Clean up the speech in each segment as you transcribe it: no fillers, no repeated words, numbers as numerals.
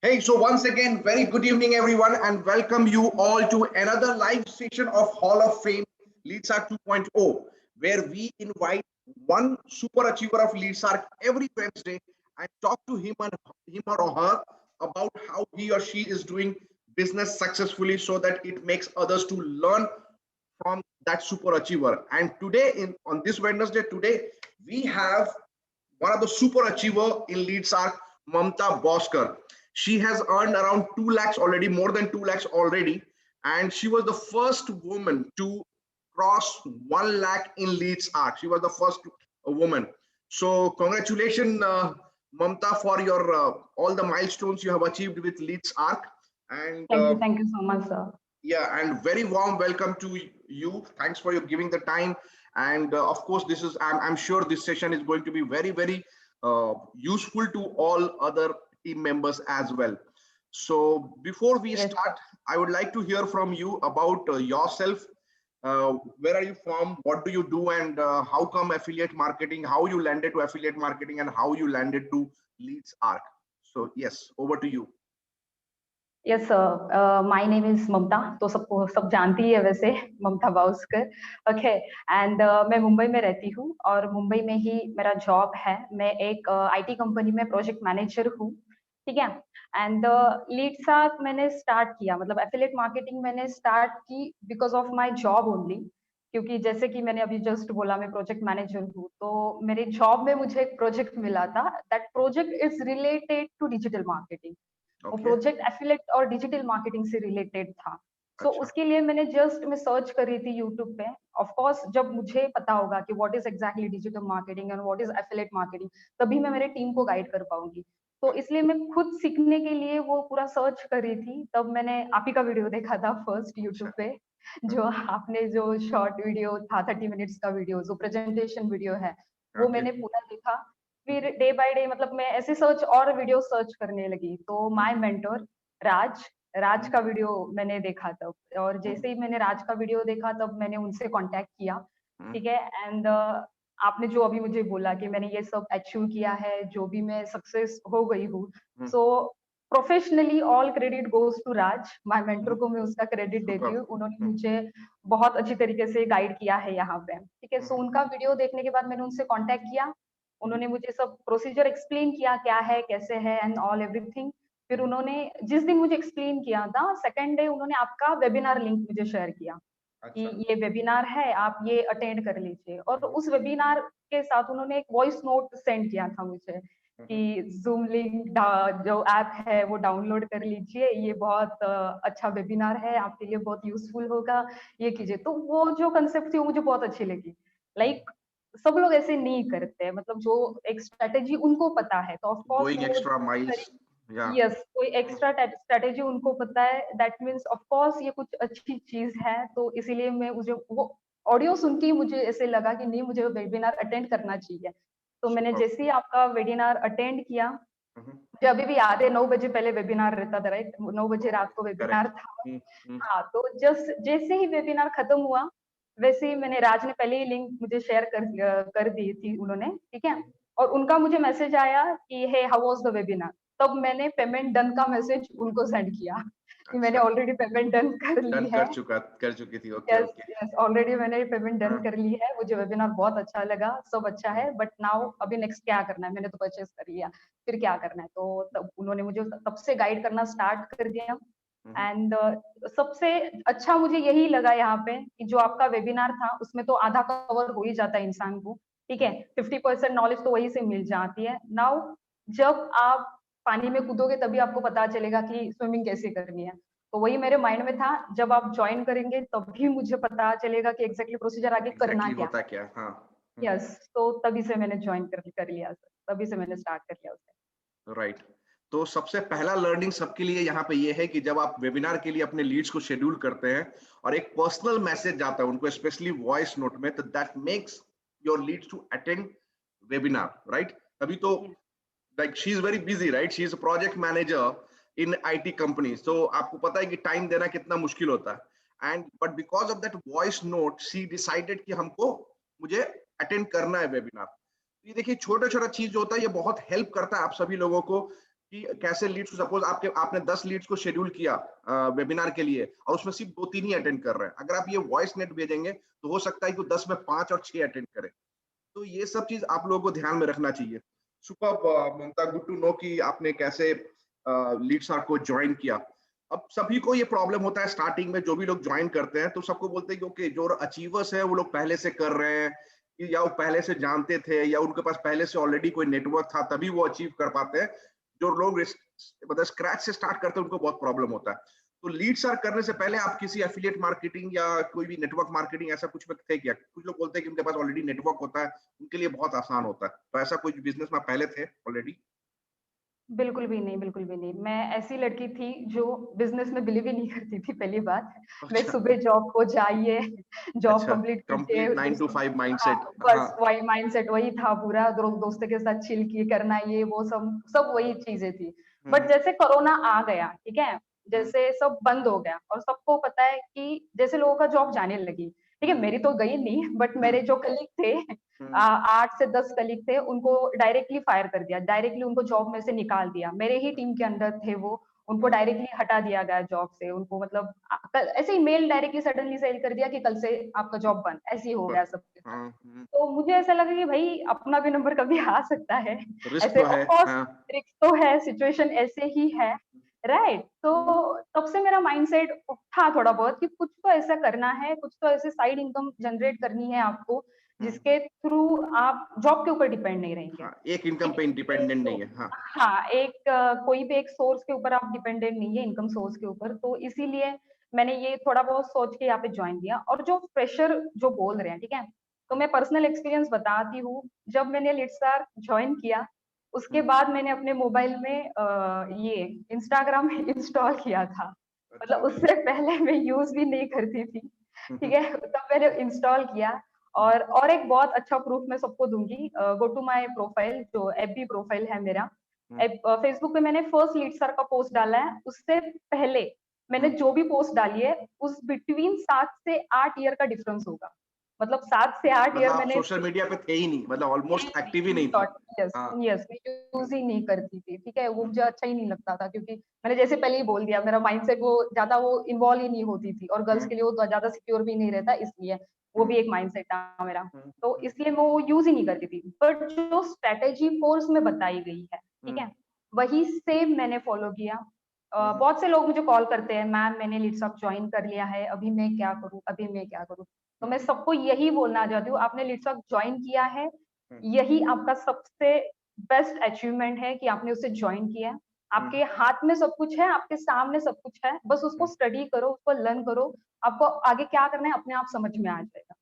Hey, so once again, very good evening, everyone, and welcome you all to another live session of Hall of Fame LeadSARC 2.0, where we invite one super achiever of LeadSARC every Wednesday and talk to him or her about how he or she is doing business successfully so that it makes others to learn from that super achiever. And today, on this Wednesday, today, we have one of the super achiever in LeadSARC, Mamta Boskar. She has earned around 2 lakhs already, more than 2 lakhs already. And she was the first woman to cross 1 lakh in LeadSARC. She was the first woman. So congratulations, Mamta, for your all the milestones you have achieved with LeadSARC. And Thank you so much, sir. yeah, and very warm welcome to you. Thanks for your giving the time. And of course, this is I'm sure this session is going to be very useful to all other team members as well. So before we Yes, start, I would like to hear from you about yourself. Where are you from? What do you do? And how come affiliate marketing? How you landed to affiliate marketing and how you landed to Leads Arc? So yes, over to you. yes, sir. My name is Mamta. तो सबको सब जानती है वैसे ममता बाउस्कर. Okay and मैं मुंबई में रहती हूँ और मुंबई में ही मेरा जॉब है. मैं एक आईटी कंपनी में प्रोजेक्ट मैनेजर हूँ. ठीक है. एंड लीडसार्क मैंने स्टार्ट किया, मतलब एफिलिएट मार्केटिंग मैंने स्टार्ट की because of my job only. क्योंकि जैसे कि मैंने अभी जस्ट बोला, मैं प्रोजेक्ट मैनेजर हूँ, तो मेरे जॉब में मुझे एक प्रोजेक्ट मिला था. That project is related to digital marketing. वो Okay. प्रोजेक्ट एफिलिएट और डिजिटल मार्केटिंग से रिलेटेड था. सो अच्छा. उसके लिए मैंने जस्ट मैं सर्च कर रही थी यूट्यूब पे. ऑफ कोर्स जब मुझे पता होगा कि what is exactly digital marketing and what is affiliate marketing, तभी मैं मेरे टीम को गाइड कर पाऊंगी. तो इसलिए मैं खुद सीखने के लिए वो पूरा सर्च कर रही थी. तब मैंने आप ही का वीडियो देखा था फर्स्ट यूट्यूब पे, जो आपने जो शॉर्ट वीडियो था 30 मिनट्स का वीडियो, जो प्रेजेंटेशन वीडियो है, वो Okay. मैंने पूरा देखा. फिर डे बाय डे मतलब मैं ऐसे सर्च और वीडियो सर्च करने लगी. तो माय मेंटर राज राज का वीडियो मैंने देखा तब, और जैसे ही मैंने राज का वीडियो देखा तब मैंने उनसे कांटेक्ट किया. ठीक है. एंड आपने जो अभी मुझे बोला कि मैंने ये सब अचीव किया है, जो भी मैं सक्सेस हो गई हूँ, so professionally all credit goes to Raj. My mentor को मैं उसका क्रेडिट देती हूँ. उन्होंने मुझे बहुत अच्छी तरीके से गाइड किया है यहाँ पे. ठीक है. सो उनका वीडियो देखने के बाद मैंने उनसे कांटेक्ट किया. उन्होंने मुझे सब प्रोसीजर एक्सप्लेन किया, क्या है कैसे है एंड ऑल एवरीथिंग. फिर उन्होंने जिस दिन मुझे एक्सप्लेन किया था, सेकंड डे उन्होंने आपका वेबिनार लिंक मुझे शेयर किया कि ये वेबिनार है, आप ये अटेंड कर लीजिए. और उस वेबिनार के साथ उन्होंने एक वॉइस नोट सेंड किया था मुझे कि जूम लिंक जो ऐप है वो डाउनलोड कर लीजिए, ये बहुत अच्छा वेबिनार है, आपके लिए बहुत यूजफुल होगा, ये कीजिए. तो वो जो कंसेप्ट थी वो मुझे बहुत अच्छी लगी. लाइक सब लोग ऐसे नहीं करते, मतलब जो एक स्ट्रेटेजी उनको पता है, तो ऑफ कोर्स Going वो extra miles. Yeah. यस कोई एक्स्ट्रा स्ट्रेटेजी उनको पता है, दैट मीन्स ऑफ कोर्स ये कुछ अच्छी चीज है. तो इसीलिए मैं मुझे वो ऑडियो सुन के मुझे ऐसे लगा कि नहीं, मुझे वेबिनार अटेंड करना चाहिए. तो मैंने Super. जैसे ही आपका वेबिनार अटेंड किया, मुझे अभी भी याद है 9 बजे पहले वेबिनार रहता था, राइट? 9 बजे रात को वेबिनार Correct. था. हाँ, तो जैसे ही वेबिनार खत्म हुआ, वैसे ही मैंने राज ने पहले ही लिंक मुझे शेयर कर दी थी उन्होंने. ठीक है. और उनका मुझे मैसेज आया कि hey how was the webinar. तब मैंने पेमेंट डन का मैसेज उनको सेंड किया कि मैंने अच्छा. ऑलरेडी पेमेंट डन कर ली डन है. कर चुकी थी. Okay yes, okay. Yes, already मैंने पेमेंट डन कर ली है. मुझे वेबिनार बहुत अच्छा लगा, सब अच्छा है, बट नाउ अभी नेक्स्ट क्या करना है? मैंने तो परचेज कर लिया, फिर क्या करना है? तो तब उन्होंने मुझे तब से गाइड करना स्टार्ट कर दिया. एंड सबसे अच्छा मुझे यही लगा यहाँ पे कि जो आपका वेबिनार था उसमें तो आधा कवर हो ही जाता है इंसान को. ठीक है. 50% नॉलेज तो वही से मिल जाती है. नाउ जब आप पानी में कूदोगे तभी आपको पता चलेगा कि स्विमिंग कैसे करनी है. तो वही मेरे माइंड में था, जब आप ज्वाइन करेंगे तभी मुझे पता चलेगा कि एग्जैक्टली प्रोसीजर आगे करना एग्जैक्टली क्या. होता क्या. हाँ. यस. तो तभी से मैंने ज्वाइन कर लिया सर, तभी से मैंने स्टार्ट कर लिया उसे. राइट. तो सबसे पहला लर्निंग सबके लिए यहाँ पे ये है कि जब आप वेबिनार के लिए अपने लीड्स को शेड्यूल करते हैं और एक पर्सनल मैसेज जाता है उनको, स्पेशली वॉइस नोट में, तो that makes your leads to attend webinar. Right. अभी तो like she is very busy, right? She is a project manager in IT company, so आपको पता है कि टाइम देना कितना मुश्किल होता है. And but because of that voice note, she decided कि हमको मुझे अटेंड करना है वेबिनार. ये देखिए छोटा छोटा चीज जो होता है ये बहुत हेल्प करता है आप सभी लोगों को कि कैसे लीड्स को, सपोज आपने 10 लीड्स को शेड्यूल किया वेबिनार के लिए और उसमें सिर्फ 2-3 ही अटेंड कर रहे हैं। अगर आप ये वॉइस नेट भेजेंगे तो हो सकता है कि 10 में 5 और 6 अटेंड करें। तो ये सब चीज आप लोगों को ध्यान में रखना चाहिए। Super Mamta, good to know कि आपने कैसे लीड्स को ज्वाइन किया। अब सभी को ये प्रॉब्लम होता है स्टार्टिंग में, जो भी लोग ज्वाइन करते हैं तो सबको बोलते हैं कि ओके, जो अचीवर्स है वो लोग पहले से कर रहे हैं, या वो पहले से जानते थे, या उनके पास पहले से ऑलरेडी कोई नेटवर्क था तभी वो अचीव कर पाते हैं। जो लोग मतलब स्क्रैच से स्टार्ट करते हैं उनको बहुत प्रॉब्लम होता है। तो लीड सर्च करने से पहले आप किसी एफिलिएट मार्केटिंग या कोई भी नेटवर्क मार्केटिंग ऐसा कुछ में थे क्या? कुछ लोग बोलते हैं कि उनके पास ऑलरेडी नेटवर्क होता है, उनके लिए बहुत आसान होता है। तो ऐसा कोई बिजनेस में पहले थे ऑलरेडी? बिल्कुल भी नहीं, बिल्कुल भी नहीं। मैं ऐसी लड़की थी जो बिज़नेस में बिलीव ही नहीं करती थी, पहली बात। मैं अच्छा, सुबह जॉब को जाइए, जॉब अच्छा, कंप्लीट कीजिए, कंप्लीट 9 टू दोस्तों 5 हाँ, माइंडसेट। हाँ, बस वही माइंडसेट वही था पूरा, दोस्तों के साथ चिल किए करना, ये वो सब सब वही चीज़ें थी। बट हम्म, जैसे कोरोना आ गया, ठीक है? हम्म, जैसे सब बंद हो गया और सबको पता है कि जैसे लोगों का जॉब जाने लगी, ठीक है? हम्म, मेरी तो गई नहीं, बट हम्म, मेरे जो कलीग थे 8 से 10 कलीग थे, उनको डायरेक्टली फायर कर दिया, डायरेक्टली उनको जॉब में से निकाल दिया। मेरे ही टीम के अंदर थे वो, उनको हम्म, डायरेक्टली हटा दिया गया जॉब से। उनको मतलब कल ऐसे ही मेल डायरेक्टली सडनली सेंड कर दिया कि कल से आपका जॉब बंद, ऐसे ही हो ऊपर, गया सबके साथ। हाँ, तो मुझे ऐसा लगा कि भई अपना भी नंबर कभी आ सकता है। रिस्क ऐसे तो है। ऑफ कोर्स हाँ, रिस्क तो है, सिचुएशन ऐसे ही है, राइट? हम्म, तो तब से मेरा माइंडसेट उठा थोड़ा बहुत कि कुछ तो ऐसा करना है, कुछ तो ऐसे साइड इनकम जनरेट करनी है आपको, हम्म, जिसके थ्रू आप जॉब के ऊपर डिपेंड नहीं रहेंगे। हाँ, एक इनकम ठीक पे है? इंडिपेंडेंट तो नहीं है। हाँ, हाँ, एक कोई भी एक सोर्स के ऊपर आप डिपेंडेंट नहीं है, इनकम सोर्स के ऊपर, तो इसीलिए मैंने ये थोड़ा बहुत सोच के यहाँ पे जॉइन किया। और जो फ्रेशर जो बोल रहे हैं, ठीक है? तो मैं पर्सनल एक्सपीरियंस बताती हूँ, जब मैंने लिट्सर जॉइन किया, उसके हम्म, बाद मैंने अपने मोबाइल में ये इंस्टाग्राम इंस्टॉल किया था। मतलब अच्छा, उससे पहले मैं यूज़ भी नहीं करती थी, ठीक है? तब मैंने इंस्टॉल किया। और एक बहुत अच्छा प्रूफ मैं सबको दूँगी, गो टू माय प्रोफाइल, जो एफबी प्रोफाइल है मेरा। हम्म, फेसबुक पे मैंने फर्स्ट लीडसर का पोस्ट डाला है, उससे पहले मैंने हम्म, जो भी पोस्ट डाली है, उस बिटवीन 7 से 8 ईयर का डिफरेंस होगा। मतलब 7 से 8 मतलब ईयर आप मैंने सोशल मीडिया पे थे ही नहीं, मतलब ऑलमोस्ट एक्टिव ही नहीं थी। डॉट यस, हाँ, यस, मैं यूज़ ही नहीं करती थी, ठीक है? वो हम्म, मुझे अच्छा ही नहीं लगता था, क्योंकि मैंने जैसे पहले ही बोल दिया, मेरा माइंडसेट वो ज़्यादा वो इन्वॉल्व ही नहीं होती थी, और गर्ल्स हम्म, के लिए वो तो ज़्यादा सिक्योर भी नहीं रहता, इसलिए वो हम्म, भी एक माइंडसेट था मेरा। हम्म, तो हम्म, इसलिए मैं वो यूज़ ही नहीं करती थी। बट जो स्ट्रैटेजी कोर्स में बताई गई है, ठीक हम्म, है? वही सेम मैंने फॉलो किया। हम्म, बहुत से लोग मुझे कॉल करते हैं, मैम मैंने लीडसअप जॉइन कर लिया है, अभी मैं क्या करूँ, अभी मैं क्या करूँ? तो मैं हम्म, सबको यही बोलना चाहती हूँ, आपने लीडसअप जॉइन किया है, हम्म, यही आपका सबसे बेस्ट अचीवमेंट है कि आपने उसे जॉइन किया है। हम्म, आपके हाथ में सब कुछ है, आपके सामने सब कुछ है, बस उसको हम्म, स्टडी करो, उसको लर्न करो, आपको आगे क्या करना है अपने आप समझ में आ जाएगा।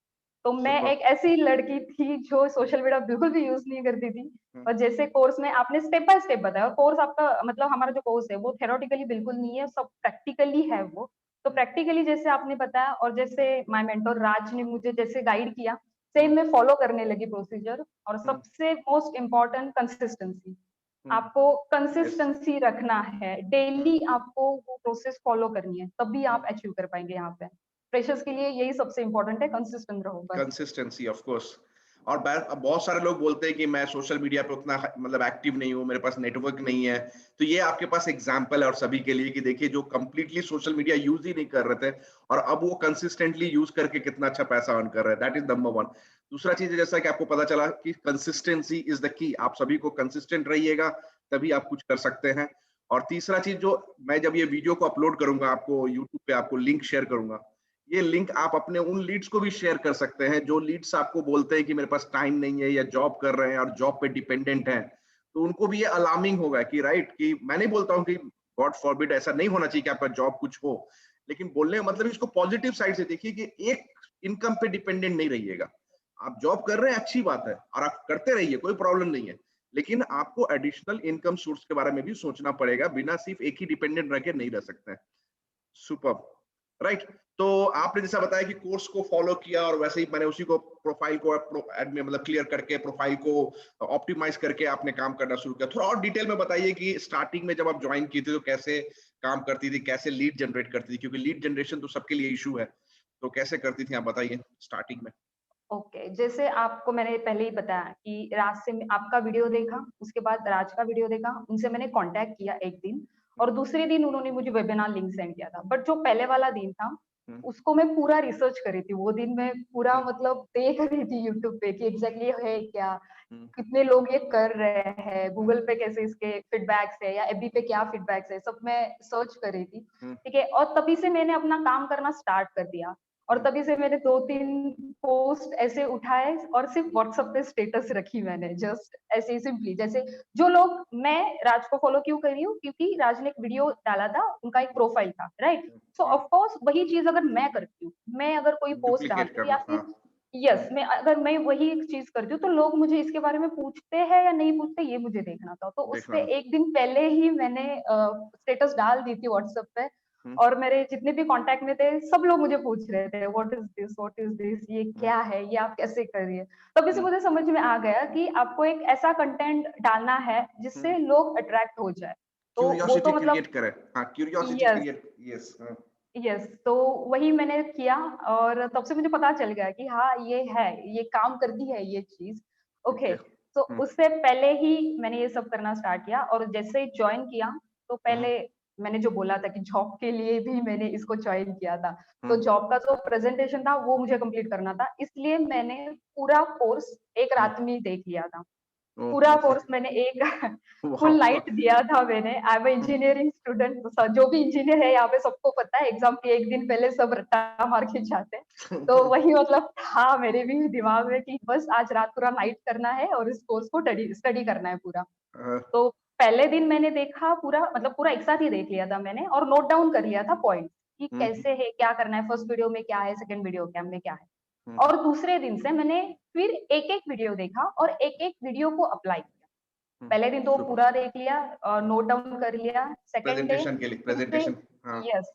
तो मैं सुपर, एक ऐसी लड़की थी जो सोशल मीडिया बिल्कुल भी यूज़ नहीं करती थी। हम्म, और जैसे कोर्स में आपने स्टेप बाय स्टेप बताया, और कोर्स आपका मतलब हमारा जो कोर्स है वो थ्योरेटिकली बिल्कुल नहीं है, सब प्रैक्टिकली है वो। तो प्रैक्टिकली जैसे आपने बताया, और जैसे माय मेंटर राज ने मुझे जैसे गाइड किया, हम्म, सेम मैं फॉलो करने लगी प्रोसीजर। और हम्म, सबसे मोस्ट इम्पोर्टेंट कंसिस्टेंसी। हम्म, आपको यस, कंसिस्टेंसी रखना है, डेली आपको वो प्रोसेस फॉलो करनी है, तभी हम्म, आप अचीव कर पाएँगे यहाँ पे। फ्रेशर्स के लिए यही सबसे इम्पोर्टेंट है, कंसिस्टेंट रहो बस। Consistency of course. और अब बहुत सारे लोग बोलते हैं कि मैं सोशल मीडिया पे उतना मतलब एक्टिव नहीं हूँ, मेरे पास नेटवर्क नहीं है। तो ये आपके पास एग्जांपल है और सभी के लिए कि देखिए, जो कंप्लीटली सोशल मीडिया यूज ही नहीं कर रहे थे और अब वो कंसिस्टेंटली यूज करके कितना अच्छा पैसा अर्न कर रहे हैं, दैट इज नंबर वन। दूसरा चीज है, जैसा कि आपको पता चला कि कंसिस्टेंसी इज द की। आप सभी को कंसिस्टेंट रहिएगा, तभी आप कुछ कर सकते हैं। और तीसरा चीज, जो मैं जब ये वीडियो को अपलोड करूंगा आपको यूट्यूब पे, आपको लिंक शेयर करूंगा, ये लिंक आप अपने उन लीड्स को भी शेयर कर सकते हैं जो लीड्स आपको बोलते हैं कि मेरे पास टाइम नहीं है, या जॉब कर रहे हैं और जॉब पे डिपेंडेंट हैं। तो उनको भी ये अलार्मिंग होगा कि राइट, कि मैं नहीं बोलता हूँ कि गॉड फॉरबिड ऐसा नहीं होना चाहिए कि आपका जॉब कुछ हो, लेकिन बोलने का मतलब इसको पॉजिटिव साइड से देखिए कि एक इनकम पे डिपेंडेंट नहीं रहिएगा। आप जॉब कर रहे हैं, अच्छी बात है, और आप करते रहिए, कोई प्रॉब्लम नहीं है, लेकिन आपको एडिशनल इनकम सोर्स के बारे में भी सोचना पड़ेगा। बिना सिर्फ एक ही डिपेंडेंट रह के नहीं रह सकते हैं। Super, right. तो आपने जैसा बताया कि कोर्स को फॉलो किया, और वैसे ही मैंने उसी को प्रोफाइल को एडmin मतलब क्लियर करके प्रोफाइल को ऑप्टिमाइज करके आपने काम करना शुरू किया। थोड़ा और डिटेल में बताइए कि स्टार्टिंग में जब आप ज्वाइन की थी तो कैसे काम करती थी, कैसे लीड जनरेट करती थी, क्योंकि लीड जनरेशन तो सबके लिए इशू है। तो कैसे करती थी आप बताइए स्टार्टिंग में? ओके, जैसे आपको मैंने पहले ही बताया कि राज से आपका वीडियो देखा, उसके बाद राज का वीडियो देखा, उनसे मैंने कॉन्टैक्ट किया एक दिन और दूसरे दिन उन्होंने मुझे वेबिनार लिंक सेंड किया था। बट जो पहले वाला दिन था, हम्म, उसको मैं पूरा रिसर्च कर रही थी। वो दिन मैं पूरा हम्म, मतलब देख रही थी यूट्यूब पे कि एग्ज़ैक्टली है क्या? हम्म, कितने लोग ये कर रहे हैं? गूगल पे कैसे इसके फीडबैक्स है या एफबी पे क्या फीडबैक्स है? सब मैं सर्च कर रही थी, हम्म, ठीक है? और तभी से मैंने अपना काम करना स्टार्ट कर दिया। और हम्म, तभी से मैंने 2-3 पोस्ट ऐसे उठाए और सिर्फ व्हाट्सएप पे स्टेटस रखी मैंने जस्ट ऐसे ही सिंपली जैसे जो लोग मैं राज को फॉलो क्यों कर रही हूँ क्योंकि राज ने एक वीडियो डाला था, उनका एक प्रोफाइल था, राइट? सो ऑफ कोर्स वही चीज़ अगर मैं करती हूँ, मैं अगर कोई पोस्ट डुप्लीकेट डालती हूँ या करना, हाँ। फिर यस मैं अगर मैं वही एक चीज़ करती हूँ, तो लोग मुझे इसके बारे में पूछते हैं या नहीं पूछते ये मुझे देखना था। तो देखना उसपे था। 1 दिन पहले ही मैंने स्टेटस डाल दी थी व्हाट्सएप पे हम्म, और मेरे जितने भी कॉन्टैक्ट में थे, सब लोग मुझे पूछ रहे थे what is this? What is this? ये हम्म, क्या है? ये आप कैसे कर रही है? तभी से हम्म, मुझे समझ में आ गया कि आपको एक ऐसा कंटेंट डालना है हम्म। जिससे लोग अट्रैक्ट हो जाए। तो वो क्यूरियोसिटी तो मतलब क्रिएट करे, हाँ, क्यूरियोसिटी यस, क्रिएट, यस, हाँ। यस तो वही मैंने किया और तब से मुझे पता चल गया कि हाँ, ये है, ये काम करती है ये चीज़। ठीक ओके, है। तो हम्म, उससे पहले ही मैंने ये सब करना स्टार्ट किया और जैसे ही जॉइन किया, तो हम्म, पहले मैंने जो बोला था कि जॉब के लिए भी मैंने इसको जॉइन किया था। तो हम्म, जॉब का जो प्रेज़ेंटेशन था, वो मुझे कंप्लीट करना था, इसलिए मैंने पूरा कोर्स एक हम्म, रात में ही देख लिया था। पूरा ओहो। कोर्स मैंने एक फुल वाह। नाइट दिया था मैंने। I am a engineering student स जो भी इंजीनियर है यहाँ पे सबको पता है एग्ज़ाम के 1 दिन पहले सब रट्टा मार के जाते हैं। तो वही मतलब था मेरे भी दिमाग में कि बस आज रात पूरा नाइट करना है और इस कोर्स को स्टडी करना है पूरा। हाँ, तो पहले दिन मैंने देखा पूरा मतलब पूरा एक साथ ही देख लिया था मैंने और नोट डाउन कर लिया था पॉइंट्स कि हम्म, कैसे है, क्या करना है, फर्स्ट वीडियो में क्या है, सेकंड वीडियो में क्या है। हम्म, और दूसरे दिन से मैंने फिर एक-एक वीडियो देखा और एक-एक वीडियो को अप्लाई किया। पहले दिन तो सुपर। पूरा देख लिया नोट डाउन कर लिया, सेकंड डे प्रेजेंटेशन के लिए, फिर से प्रेजेंटेशन, हाँ। यस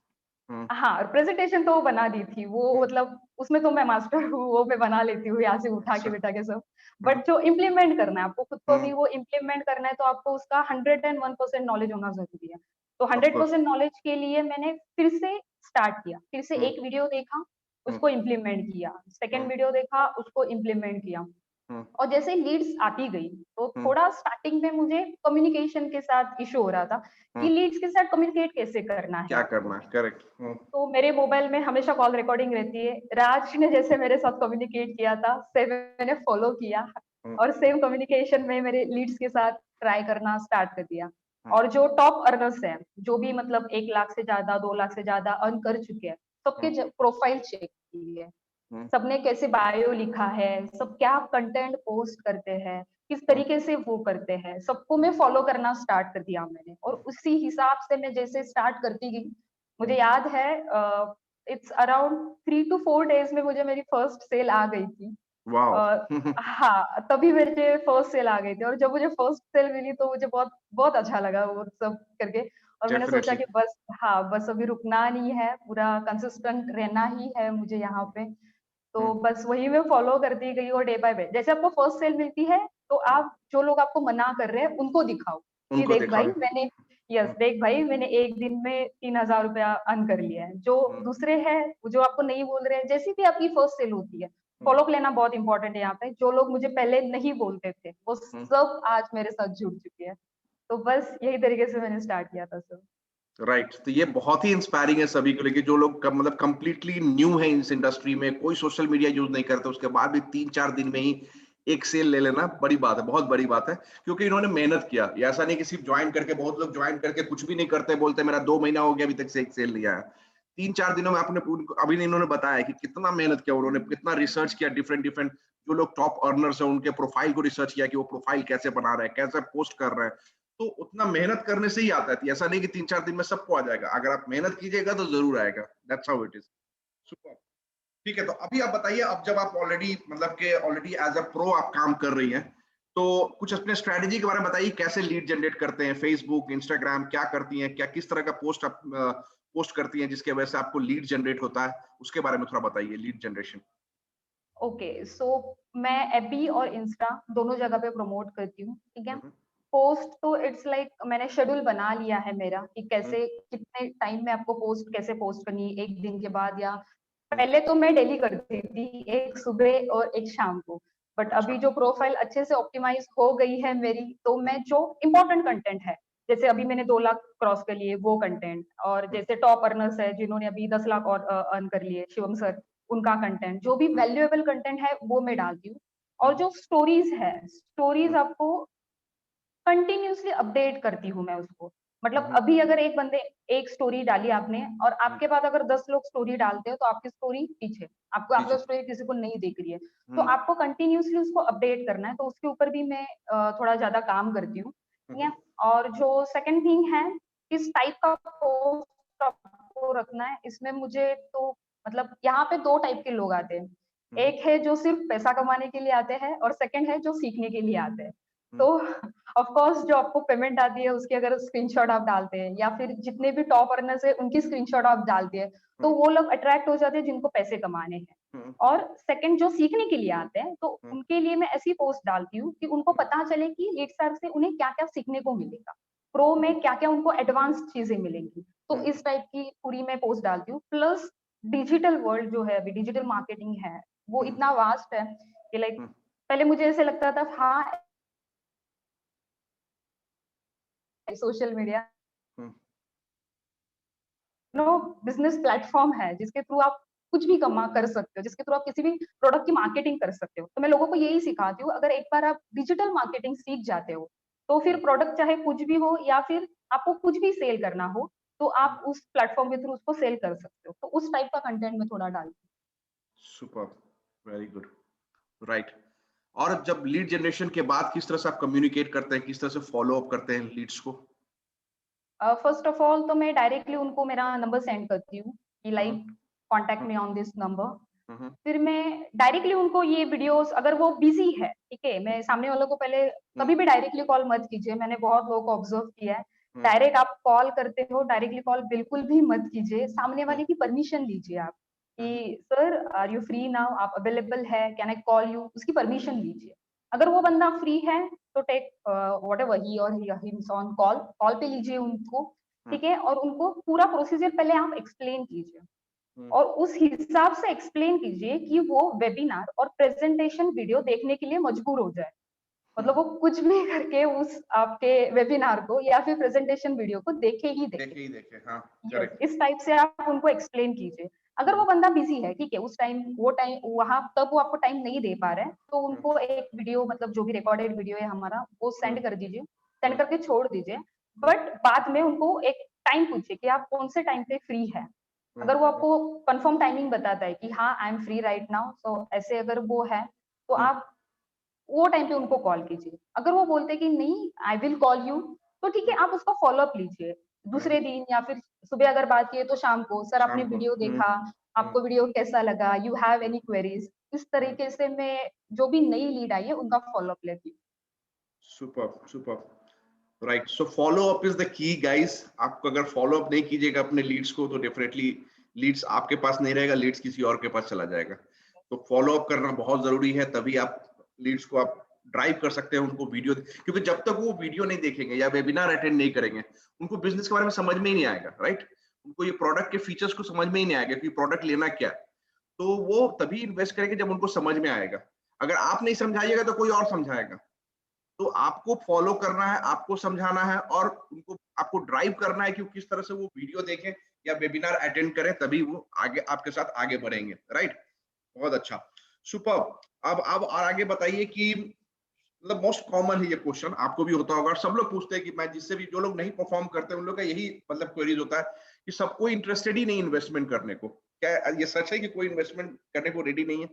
हम्म, हाँ, प्रेज़ेंटेशन तो बना दी थी, वो हम्म, मतलब उसमें तो मैं मास्टर हूँ, वो मैं बना लेती हूँ यहाँ से उठा अच्छा। के बिठा के सब। हाँ, बट जो इम्प्लीमेंट करना है, आपको खुद को हम्म, भी वो इम्प्लीमेंट करना है, तो आपको उसका 101% नॉलेज होना ज़रूरी है। तो ऑफ कोर्स। 100% नॉलेज के लिए मैंने फिर से स्टार्ट किया, फिर से हम्म, एक वीडियो देखा, हम्म, उसको इम्प्लीमेंट किया, सेकंड हम्म, वीडियो देखा, उसको इम्प्लीमेंट किया। हम्म, और जैसे लीड्स आती गई, तो हम्म, थोड़ा स्टार्टिंग में मुझे कम्युनिकेशन के साथ इश्यू हो रहा था, कि हम्म, लीड्स के साथ कम्युनिकेट कैसे करना है क्या आपको। करना है, करेक्ट। हम्म, तो मेरे मोबाइल में हमेशा कॉल रिकॉर्डिंग रहती है। राज ने जैसे मेरे साथ कम्युनिकेट किया था, सेम मैंने फॉलो किया हम्म, और सेम कम्युनिकेशन में मेरे लीड्स के साथ ट्राई करना स्टार्ट कर दिया। हम्म, और जो टॉप अर्नर्स हैं, जो भी मतलब 1 लाख से ज़्यादा, 2 लाख से ज़्यादा अर्न कर चुके हैं, सबके हम्म, प्रोफाइल चेक की है। हम्म, सबने कैसे बायो लिखा है, सब क्या कंटेंट पोस्ट करते हैं, किस हम्म, तरीके से वो करते हैं, सबको मैं फॉलो करना स्टार्ट कर दिया मैंने और उसी हिसाब से मैं जैसे स्टार्ट करती गई, मुझे हम्म, याद है इट्स अराउंड 3 टू 4 डेज़ में मुझे मेरी फर्स्ट सेल आ गई थी। वाओ। अ, हाँ, तभी मेरे फर्स्ट सेल आ गई थी और जब मुझे फर्स्ट सेल मिली तो मुझे बहुत बहुत अच्छा लगा वो सब करके और मैंने सोचा डेफिनेटली। कि बस हाँ, बस अभी रुकना नहीं है, पूरा कंसिस्टेंट रहना ही है मुझे यहाँ पे। तो बस वही मैं फॉलो करती गई और डे बाय डे जैसे आपको फर्स्ट सेल मिलती है, तो आप जो लोग आपको मना कर रहे हैं, उनको दिखाओ, कि उनको देख भाई दिखाओ। मैंने यस, देख भाई मैंने 1 दिन में 3000 रुपया अर्न कर लिया है। जो हम्म, दूसरे हैं, जो आपको नहीं बोल रहे हैं, जैसी भी आपकी फर्स्ट सेल होती है, हम्म, फॉलो लेना बहुत इंपॉर्टेंट है यहाँ पे। जो लोग मुझे पहले नहीं बोलते थे, वो हम्म, सब आज मेरे साथ जुड़ चुके हैं। तो बस यही तरीके से मैंने स्टार्ट किया था सब। राइट। तो ये बहुत ही इंस्पायरिंग है सभी को लेके, जो लोग मतलब कंप्लीटली न्यू है इस इंडस्ट्री में, कोई सोशल मीडिया यूज नहीं करते, उसके बाद भी 3-4 दिन में ही एक सेल ले लेना बड़ी बात है, बहुत बड़ी बात है। क्योंकि इन्होंने मेहनत किया, ये ऐसा नहीं कि सिर्फ ज्वाइन करके, बहुत लोग ज्वाइन करके कुछ भी नहीं करते, बोलते मेरा 2 महीना हो गया अभी तक से एक सेल लिया है। 3-4 दिनों में आपने अभी इन्होंने बताया कि कितना मेहनत किया, उन्होंने कितना रिसर्च किया, डिफरेंट डिफरेंट जो लोग टॉप अर्नर्स हैं उनके प्रोफाइल को रिसर्च किया कि वो प्रोफाइल कैसे बना रहे हैं, कैसे पोस्ट कर रहे हैं। तो उतना मेहनत करने से ही आता है, ऐसा नहीं कि 3-4 दिन में सबको आ जाएगा, अगर आप मेहनत कीजिएगा तो जरूर आएगा। That's how it is. Super. ठीक है, तो अभी आप बताइए, अब जब आप ऑलरेडी मतलब के ऑलरेडी एज अ प्रो आप काम कर रही हैं, तो कुछ अपने स्ट्रेटेजी के बारे में बताइए, कैसे लीड जनरेट करते हैं, फेसबुक, इंस्टाग्राम, क्या करती हैं, क्या किस तरह का पोस्ट आप पोस्ट करती हैं जिसकी वजह से आपको लीड जनरेट होता है, उसके बारे में थोड़ा बताइए, लीड जनरेशन। ओके, सो मैं एफबी और इंस्टा दोनों जगह पे प्रमोट करती हूँ, ठीक है? हम्म, पोस्ट तो इट्स लाइक मैंने शेड्यूल बना लिया है मेरा कि हम्म, कैसे कितने टाइम में आपको पोस्ट कैसे पोस्ट करनी है, 1 दिन के बाद या पहले तो मैं डेली करती थी, एक सुबह और एक शाम को, बट अच्छा। अभी जो प्रोफाइल अच्छे से ऑप्टिमाइज हो गई है मेरी, तो मैं जो इम्पोर्टेंट कंटेंट है, जैसे अभी मैंने 2 लाख क्रॉस कर लिए वो कंटेंट, और जैसे टॉप अर्नर्स है जिन्होंने अभी 10 लाख और अर्न कर लिए, शिवम सर, उनका कंटेंट, जो भी वैल्यूएबल कंटेंट है वो मैं डालती हूँ। और जो स्टोरीज है, स्टोरीज आपको कंटिन्यूअसली अपडेट करती हूँ मैं उसको। मतलब अभी अगर एक बंदे एक स्टोरी डाली आपने और आपके बाद अगर 10 लोग स्टोरी डालते हो तो आपकी स्टोरी पीछे, आपको आपका पीछे। स्टोरी किसी को नहीं दिख रही है। तो आपको कंटिन्यूअसली उसको अपडेट करना है, तो उसके ऊपर भी मैं थोड़ा ज़्यादा काम करती हूँ, ठीक है? और जो सेकंड थिंग है, किस टाइप का पोस्ट आपको रखना है, इसमें मुझे तो मतलब यहाँ पे 2 टाइप के लोग आते हैं। एक है जो सिर्फ पैसा कमाने के लिए आते हैं और सेकंड है जो सीखने के लिए आते हैं। तो ऑफ कोर्स जो आपको पेमेंट आती है उसकी अगर स्क्रीनशॉट आप डालते हैं या फिर जितने भी टॉप अर्नर्स है उनकी स्क्रीनशॉट आप डालते हैं, तो वो लोग अट्रैक्ट हो जाते हैं जिनको पैसे कमाने हैं। और सेकंड जो सीखने के लिए आते हैं, तो उनके लिए मैं ऐसी पोस्ट डालती हूँ कि उनको पता चले कि लीडसर्व से उन्हें क्या-क्या सीखने को मिलेगा। प्रो में क्या-क्या उनको एडवांस चीजें मिलेंगी। तो इस टाइप की पूरी मैं पोस्ट डालती हूँ। प्लस डिजिटल वर्ल्ड जो है अभी, डिजिटल मार्केटिंग है, वो इतना वास्ट है कि लाइक पहले मुझे ऐसे लगता था हाँ, सोशल मीडिया बिजनेस प्लेटफॉर्म है जिसके थ्रू आप कुछ भी कमा कर सकते हो, जिसके थ्रू आप किसी भी प्रोडक्ट की मार्केटिंग कर सकते हो। तो मैं लोगों को यही सिखाती हूँ, अगर एक बार आप डिजिटल मार्केटिंग सीख जाते हो, तो फिर प्रोडक्ट चाहे कुछ भी हो या फिर आपको कुछ भी सेल करना हो, तो आप उस प्लेटफॉर्म के थ्रू उसको सेल कर सकते हो। तो उस टाइप का कंटेंट मैं थोड़ा डालती हूँ। Super, very good, right. और जब लीड जनरेशन के बाद किस तरह से आप कम्युनिकेट करते हैं, किस तरह से फॉलो अप करते हैं लीड्स को? फर्स्ट ऑफ ऑल तो मैं डायरेक्टली उनको मेरा नंबर सेंड करती हूँ कि hmm, like contact hmm, me on this number. Hmm, फिर मैं डायरेक्टली उनको ये वीडियोस, अगर वो बिजी है, ठीक है, मैं सामने वालों को पहले कभी भी डायरेक्टली कॉल मत कीजिए, मैंने बहुत लोगों को ऑब्जर्व किया है। हम्म, डायरेक्ट आप कॉल करते हो, डायरेक्टली कॉल बिल्कुल भी मत कीजिए, सामने हम्म, वाले की परमिशन लीजिए आप हम्म, कि sir are you free now, आप अवेलेबल है, कैन आई कॉल यू, उसकी परमिशन लीजिए। अगर वो बंदा फ्री है तो टेक वट एवर ही और हिम्स ऑन कॉल, कॉल पे लीजिए उनको, हम्म, ठीक है, और उनको पूरा प्रोसीजर पहले आप एक्सप्लेन कीजिए हम्म, और उस हिसाब से एक्सप्लेन कीजिए कि वो वेबिनार और प्रेजेंटेशन वीडियो देखने के लिए मजबूर हो जाए। मतलब वो कुछ भी करके उस आपके वेबिनार को या फिर प्रेजेंटेशन वीडियो को देखे ही देखे। देखे ही देखे, हाँ, यस, करेक्ट। इस टाइप से आप उनको एक्सप्लेन कीजिए। अगर वो बंदा बिजी है, ठीक है, उस टाइम वो टाइम वहां तब वो आपको टाइम नहीं दे पा रहा है, तो उनको एक वीडियो, मतलब जो भी रिकॉर्डेड वीडियो है हमारा, वो सेंड कर दीजिए, सेंड करके छोड़ दीजिए। बट बाद में उनको एक टाइम पूछिए कि आप कौन से टाइम पे फ्री है। अगर वो आपको कंफर्म टाइमिंग बताता है कि हाँ I am free right now, so ऐसे अगर वो है, तो आप वो टाइम पे उनको कॉल कीजिए। अगर वो बोलते हैं कि नहीं आई विल कॉल यू, तो ठीक है, आप उसका फॉलो अप लीजिए दूसरे दिन, या फिर सुबह अगर बात की तो शाम को, सर आपने शाम को। वीडियो देखा, आपको वीडियो कैसा लगा, यू हैव एनी क्वेरीज। इस तरीके से मैं जो भी नई लीड आई है उनका फॉलो अप लेती हूँ। Super, super, right. So follow up is the key guys. आपको अगर फॉलो अप नहीं कीजिएगा अपने लीड्स को, तो डेफिनेटली लीड्स आपके पास नहीं रहेगा, लीड्स किसी और के पास चला जाएगा। तो फॉलो अप करना बहुत जरूरी है, तभी आप लीड्स को आप ड्राइव कर सकते हैं, उनको वीडियो, क्योंकि जब तक वो वीडियो नहीं देखेंगे या वेबिनार अटेंड नहीं करेंगे, उनको बिजनेस के बारे में समझ में ही नहीं आएगा, राइट। उनको ये प्रोडक्ट के फीचर्स को समझ में ही नहीं आएगा कि प्रोडक्ट लेना क्या है। तो वो तभी इन्वेस्ट करेंगे जब उनको समझ में आएगा। अगर आप नहीं समझाइएगा तो कोई और समझाएगा। तो आपको फॉलो करना है, आपको समझाना है, और उनको आपको ड्राइव करना है कि किस तरह से वो वीडियो देखें या वेबिनार अटेंड करें, तभी वो आगे आपके साथ आगे बढ़ेंगे, राइट। बहुत अच्छा, सुपर। अब और आगे बताइए कि मतलब मोस्ट कॉमन है ये क्वेश्चन, आपको भी होता होगा, सब लोग पूछते हैं कि मैं जिससे भी, जो लोग नहीं परफॉर्म करते उन लोग का यही मतलब क्वेरीज होता है कि सबको इंटरेस्टेड ही नहीं इन्वेस्टमेंट करने को। क्या ये सच है कि कोई इन्वेस्टमेंट करने को रेडी नहीं है?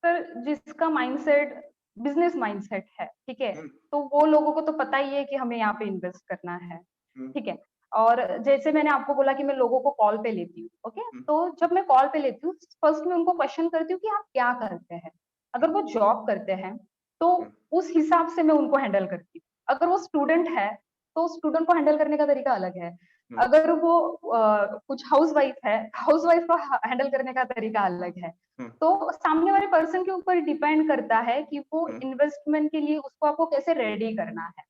सर जिसका माइंडसेट बिजनेस माइंडसेट है, ठीक है, हम्म, तो वो लोगों को तो पता ही है कि हमें यहाँ पे इन्वेस्ट करना है, हम्म, ठीक है। और जैसे मैंने आपको बोला कि मैं लोगों को कॉल पे लेती हूँ, ओके, हम्म, तो जब मैं कॉल पे लेती हूँ, फर्स्ट में उनको क्वेश्चन करती हूँ कि आप क्या करते हैं। अगर वो जॉब करते हैं तो हम्म, उस हिसाब से मैं उनको हैंडल करती हूँ। अगर वो स्टूडेंट है तो स्टूडेंट को हैंडल करने का तरीका अलग है। हम्म, अगर वो कुछ हाउसवाइफ है, हाउसवाइफ को हैंडल करने का तरीका अलग है। हम्म, तो सामने वाले पर्सन के ऊपर डिपेंड करता है कि वो हम्म। इन्वेस्टमेंट के लिए उसको आपको कैसे रेडी करना है।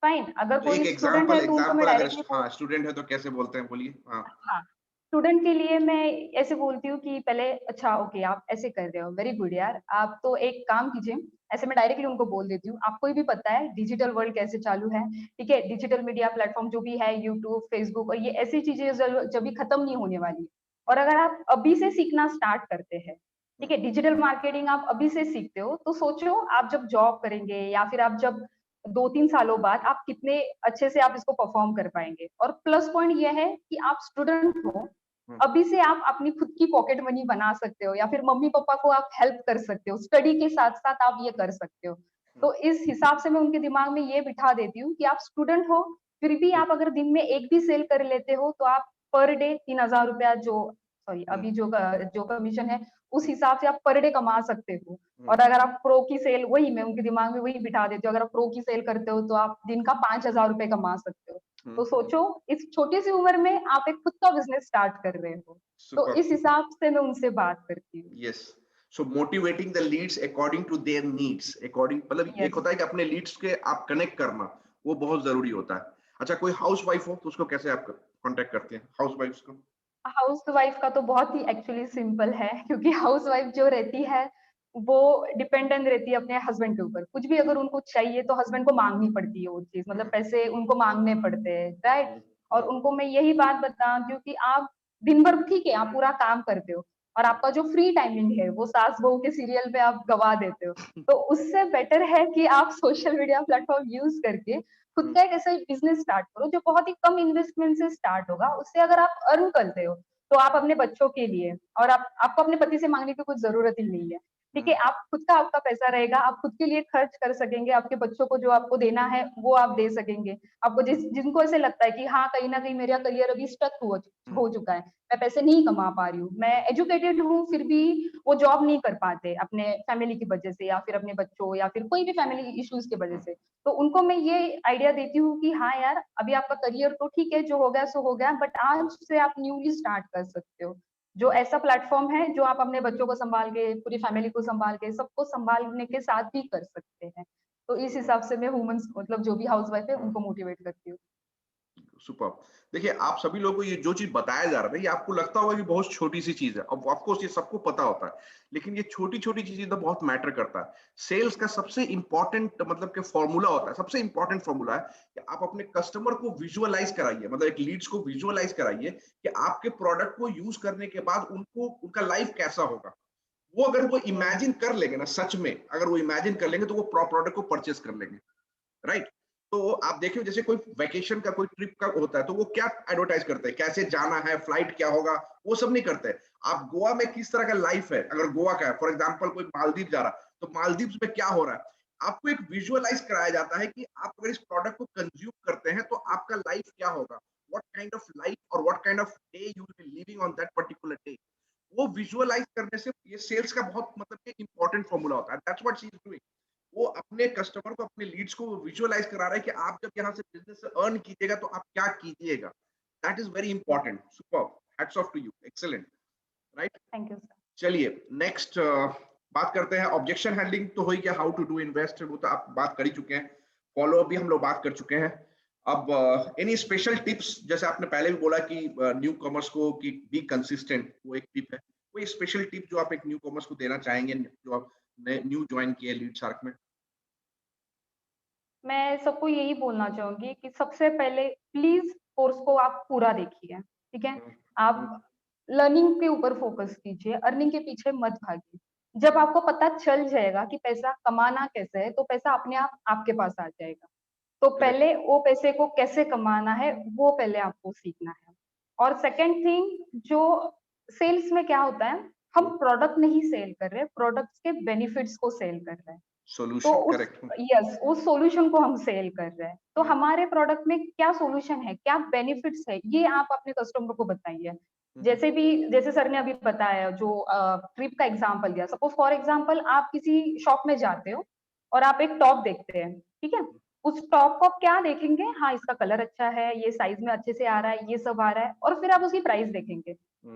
फाइन, अगर तो एक कोई स्टूडेंट एग्जांपल है तो उनको मैं एग्जांपल अगर डायरेक्टली हाँ स्टूडेंट है तो कैसे बोलते हैं, बोलिए। हाँ। हाँ, स्टूडेंट के लिए मैं ऐसे बोलती हूँ कि पहले अच्छा ओके आप ऐसे कर रहे हो, वेरी गुड यार, आप तो एक काम कीजिए। ऐसे मैं डायरेक्टली उनको बोल देती हूँ, आपको भी पता है डिजिटल वर्ल्ड कैसे चालू है, ठीक है, डिजिटल मीडिया प्लेटफॉर्म जो भी है, यूट्यूब, फेसबुक, और ये ऐसी चीजें जब भी खत्म नहीं होने वाली। और अगर आप अभी से सीखना स्टार्ट करते हैं, ठीक है, डिजिटल मार्केटिंग आप अभी से सीखते हो, तो सोचो आप जब जॉब करेंगे या फिर आप जब 2-3 सालों बाद आप कितने अच्छे से आप इसको परफॉर्म कर पाएंगे। और प्लस पॉइंट ये है कि आप स्टूडेंट हो, अभी से आप अपनी खुद की पॉकेट मनी बना सकते हो या फिर मम्मी पापा को आप हेल्प कर सकते हो, स्टडी के साथ साथ आप ये कर सकते हो। तो इस हिसाब से मैं उनके दिमाग में ये बिठा देती हूँ कि आप स्टूडेंट हो, फिर भी आप अगर दिन में एक भी सेल कर लेते हो तो आप पर डे 3,000 रुपया जो, सॉरी अभी जो कमीशन है उस हिसाब से आप पर डे कमा सकते हो। और अगर आप प्रो की सेल, वही मैं उनके दिमाग में वही बिठा देती हूँ, अगर आप प्रो की सेल करते हो तो आप दिन का 5,000 रुपए कमा सकते हो। तो सोचो इस छोटी सी उम्र में आप एक खुद का बिजनेस स्टार्ट कर रहे हो। तो सुपर। इस हिसाब से मैं उनसे बात करती हूँ। Yes. So motivating the leads according to their needs, according मतलब एक यस। होता है कि अपने लीड्स के आप कनेक्ट करना, वो बहुत जरूरी होता है। अच्छा, कोई हाउस वाइफ हो तो उसको कैसे आप कांटेक्ट करते हैं हाउस वाइफ्स को? हाउसवाइफ का तो बहुत ही एक्चुअली सिंपल है, क्योंकि हाउसवाइफ जो रहती है वो डिपेंडेंट रहती है अपने हस्बैंड के ऊपर। कुछ भी अगर उनको चाहिए तो हस्बैंड को मांगनी पड़ती है वो चीज, मतलब पैसे उनको मांगने पड़ते हैं, राइट। और उनको मैं यही बात बताती हूँ कि आप दिन भर ठीक है आप पूरा काम करते हो और आपका जो फ्री टाइमिंग है वो सास बहू के सीरियल पे आप गवा देते हो। तो उससे बेटर है कि आप सोशल मीडिया प्लेटफॉर्म यूज करके खुद का एक ऐसा बिजनेस स्टार्ट करो जो बहुत ही कम इन्वेस्टमेंट से स्टार्ट होगा। उससे अगर आप अर्न करते हो तो आप अपने बच्चों के लिए, और आपको अपने पति से मांगने की कुछ जरूरत ही नहीं है, ठीक है, आप खुद का आपका पैसा रहेगा, आप खुद के लिए खर्च कर सकेंगे, आपके बच्चों को जो आपको देना है वो आप दे सकेंगे। आपको जिनको ऐसे लगता है कि हाँ कहीं ना कहीं मेरा करियर अभी स्टक हो चुका है, मैं पैसे नहीं कमा पा रही हूँ, मैं एजुकेटेड हूँ फिर भी वो जॉब नहीं कर पाते अपने फैमिली की वजह से या फिर अपने बच्चों या फिर कोई भी फैमिली इश्यूज की वजह से, तो उनको मैं ये आइडिया देती हूँ कि हाँ यार अभी आपका करियर तो ठीक है, जो हो गया सो हो गया, बट आज से आप न्यूली स्टार्ट कर सकते हो। जो ऐसा प्लेटफॉर्म है जो आप अपने बच्चों को संभाल के, पूरी फैमिली को संभाल के, सबको संभालने के साथ भी कर सकते हैं। तो इस हिसाब से मैं वुमेन्स, मतलब जो भी हाउसवाइफ है उनको मोटिवेट करती हूँ। सुपर। देखिए, आप सभी लोगों को ये जो चीज बताया जा रहा है, ये आपको लगता होगा कि बहुत छोटी सी चीज है, अब ऑफकोर्स ये सबको पता होता है, लेकिन ये छोटी छोटी चीजें तो बहुत मैटर करता है। सेल्स का सबसे इंपॉर्टेंट मतलब कि फॉर्मूला होता है, सबसे इंपॉर्टेंट फॉर्मूला है कि आप अपने कस्टमर को विजुअलाइज कराइए, मतलब एक लीड्स को विजुअलाइज कराइए कि आपके प्रोडक्ट को यूज करने के बाद उनको उनका लाइफ कैसा होगा। वो अगर वो इमेजिन कर लेंगे ना, सच में अगर वो इमेजिन कर लेंगे तो वो प्रोडक्ट को परचेस कर लेंगे, राइट। तो आप देखिए, जैसे कोई वैकेशन का कोई ट्रिप का होता है तो वो क्या एडवर्टाइज करते हैं, कैसे जाना है, फ्लाइट क्या होगा, वो सब नहीं करते। आप गोवा में किस तरह का लाइफ है, अगर गोवा का है फॉर एग्जांपल, कोई मालदीव जा रहा तो मालदीव में क्या हो रहा है, आपको एक विजुअलाइज कराया जाता है कि आप अगर इस प्रोडक्ट को कंज्यूम करते हैं तो आपका लाइफ क्या होगा, व्हाट काइंड ऑफ लाइफ और what kind of day you will be living on that particular day. वो विजुअलाइज करने से ये सेल्स का बहुत मतलब इंपॉर्टेंट फॉर्मूला होता है। That's what she is doing. वो अपने कस्टमर को, अपने लीड्स को विजुअलाइज करा रहा है कि आप जब यहाँ से बिजनेस से अर्न कीजिएगा तो आप क्या कीजिएगा। That is very important. Super. Hats off to you, excellent, right. Thank you sir. चलिए नेक्स्ट बात करते हैं। ऑब्जेक्शन हैंडलिंग तो हो ही गया, हाउ टू डू इन्वेस्ट वो तो आप बात कर ही चुके हैं, फॉलो अप भी हम लोग बात कर चुके हैं। अब एनी स्पेशल टिप्स, जैसे आपने पहले भी बोला कि न्यू कॉमर्स को कि बी कंसिस्टेंट, वो एक टिप है, कोई स्पेशल टिप जो आप एक न्यू कॉमर्स को देना चाहेंगे जो आप न्यू ज्वाइन किए लीड शार्क में? मैं सबको यही बोलना चाहूंगी कि सबसे पहले प्लीज कोर्स को आप पूरा देखिए, ठीक है। हम्म, हम्म, आप लर्निंग के ऊपर फोकस कीजिए, अर्निंग के पीछे मत भागिए। जब आपको पता चल जाएगा कि पैसा कमाना कैसे है तो पैसा अपने आप आपके पास आ जाएगा। तो करेक्ट। पहले वो पैसे को कैसे कमाना है वो पहले आपको सीखना है। और सेकंड थिंग, जो सेल्स में क्या होता है, हम प्रोडक्ट नहीं सेल कर रहे, प्रोडक्ट्स के बेनिफिट्स को सेल कर रहे हैं। तो सॉल्यूशन, उस, करेक्ट। यस, उस सॉल्यूशन को हम सेल कर रहे हैं, तो हमारे प्रोडक्ट में क्या सॉल्यूशन है, क्या बेनिफिट्स है, ये आप अपने कस्टमर को बताइए। जैसे भी, जैसे सर ने अभी बताया जो ट्रिप का एग्जांपल दिया, सपोज फॉर एग्जांपल आप किसी शॉप में जाते हो और आप एक टॉप देखते हैं, ठीक है, उस टॉप को आप क्या देखेंगे, हाँ इसका कलर अच्छा है, ये साइज में अच्छे से आ रहा है, ये सब आ रहा है, और फिर आप उसकी प्राइस देखेंगे।